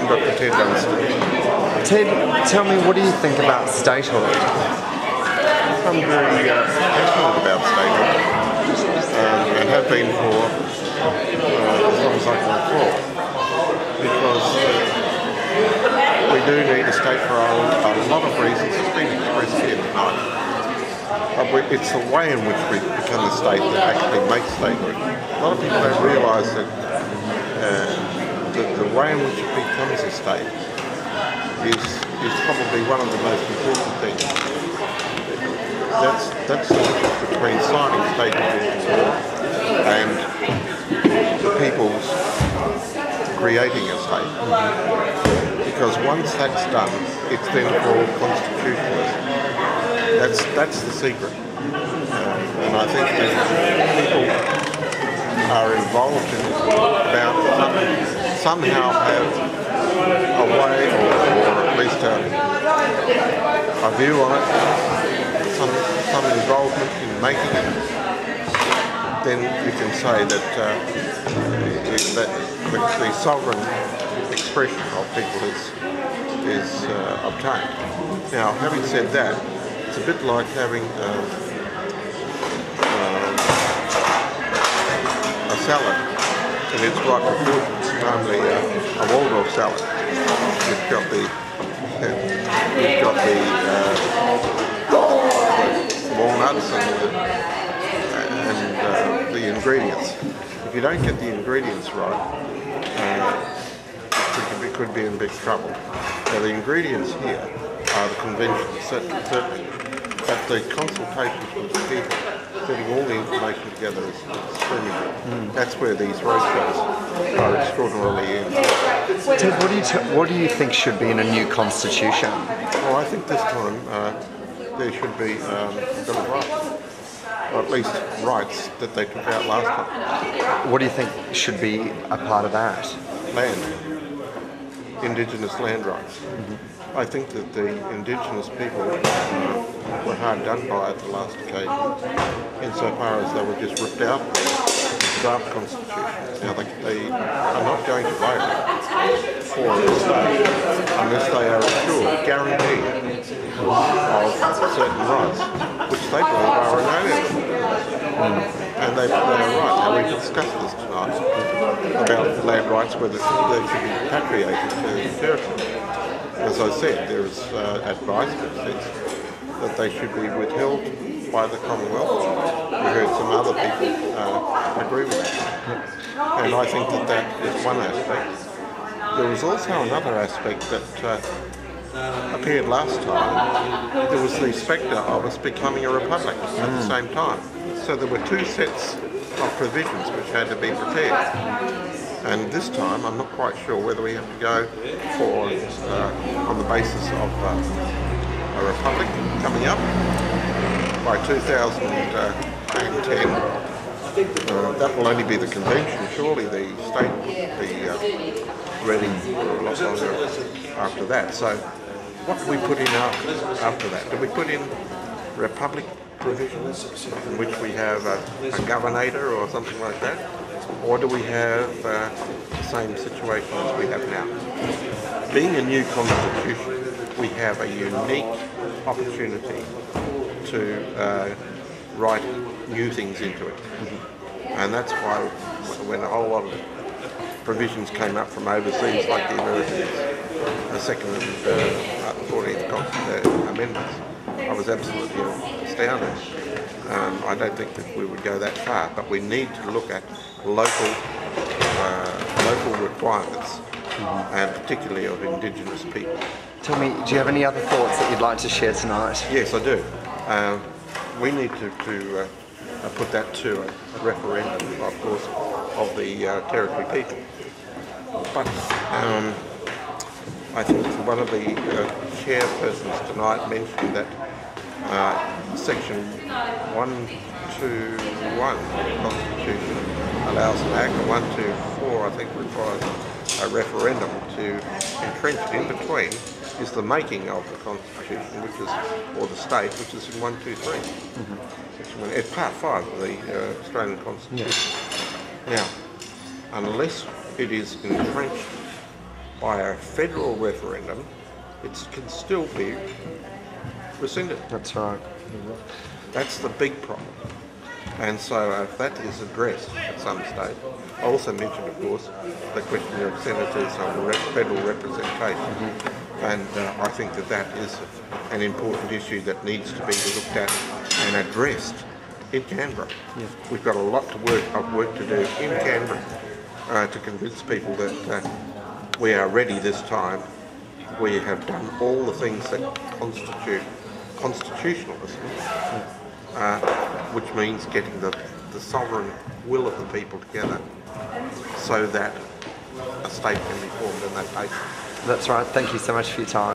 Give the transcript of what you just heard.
I'm Dr. TedDunstan. Ted, tell me, what do you think about statehood? I'm very passionate about statehood and have been for as long as I can recall, because we do need a state for a lot of reasons. It's been expressed here tonight. It's the way in which we become a state that actually makes statehood. A lot of people don't realise that the way in which it becomes a state is probably one of the most important things. That's the difference between signing statehood into law and the people's creating a state. Because once that's done, it's then called constitutionalism. That's the secret. And I think that people are involved in it about somehow have a way or at least a view on it, some involvement in making it, then you can say that the sovereign expression of people is obtained. Now, having said that, it's a bit like having a salad in its right proportions, namely a Waldorf salad. You've got the walnuts and the ingredients. If you don't get the ingredients right, it could be in big trouble. Now, the ingredients here are the conventions, certainly, but the consultations with the people, getting all the information together is extremely good. That's where these roadshows are extraordinarily important. Ted, what do you think should be in a new constitution? Well, I think this time there should be a Bill of Rights, or at least rights that they took out last time. What do you think should be a part of that? Land. Indigenous land rights. I think that the Indigenous people were hard done by at the last occasion, insofar as they were just ripped out of the draft constitution. Now they are not going to vote for a state unless they are assured, guaranteed, of certain rights, which they believe are inalienable. And they are right. Now, we've discussed this tonight about land rights, whether they should be repatriated to territory. As I said, there is advice that says that they should be withheld by the Commonwealth. We heard some other people agree with that. And I think that is one aspect. There was also another aspect that appeared last time. There was the spectre of us becoming a republic at the same time. So there were two sets of provisions which had to be prepared. And this time, I'm not quite sure whether we have to go for, on the basis of a republic coming up by 2010. That will only be the convention. Surely the state will be ready for a lot longer after that. So what do we put in after that? Do we put in republic provisions in which we have a governator or something like that? Or do we have the same situation as we have now? Being a new constitution, we have a unique opportunity to write new things into it. And that's why when a whole lot of provisions came up from overseas, like the American Second and 14th Amendments, I was absolutely astounded. I don't think that we would go that far, but we need to look at local requirements, and particularly of Indigenous people. Tell me, do you have any other thoughts that you'd like to share tonight? Yes, I do. We need to put that to a referendum, of course, of the territory people. But I think one of the chairpersons tonight mentioned that Section 121 of the Constitution allows an act, or 124 I think requires a referendum to entrench it. In between is the making of the Constitution, which is, or the state, which is in 123. It's Part 5 of the Australian Constitution. Now, unless it is entrenched by a federal referendum, it can still be rescinded. That's right. That's the big problem. And so if that is addressed at some stage, I also mentioned, of course, the question of senators on federal representation. And I think that that is an important issue that needs to be looked at and addressed in Canberra. Yeah. We've got a lot of work to do in Canberra to convince people that we are ready this time. We have done all the things that constitute constitutionalism, which means getting the sovereign will of the people together so that a state can be formed in that basis. That's right. Thank you so much for your time.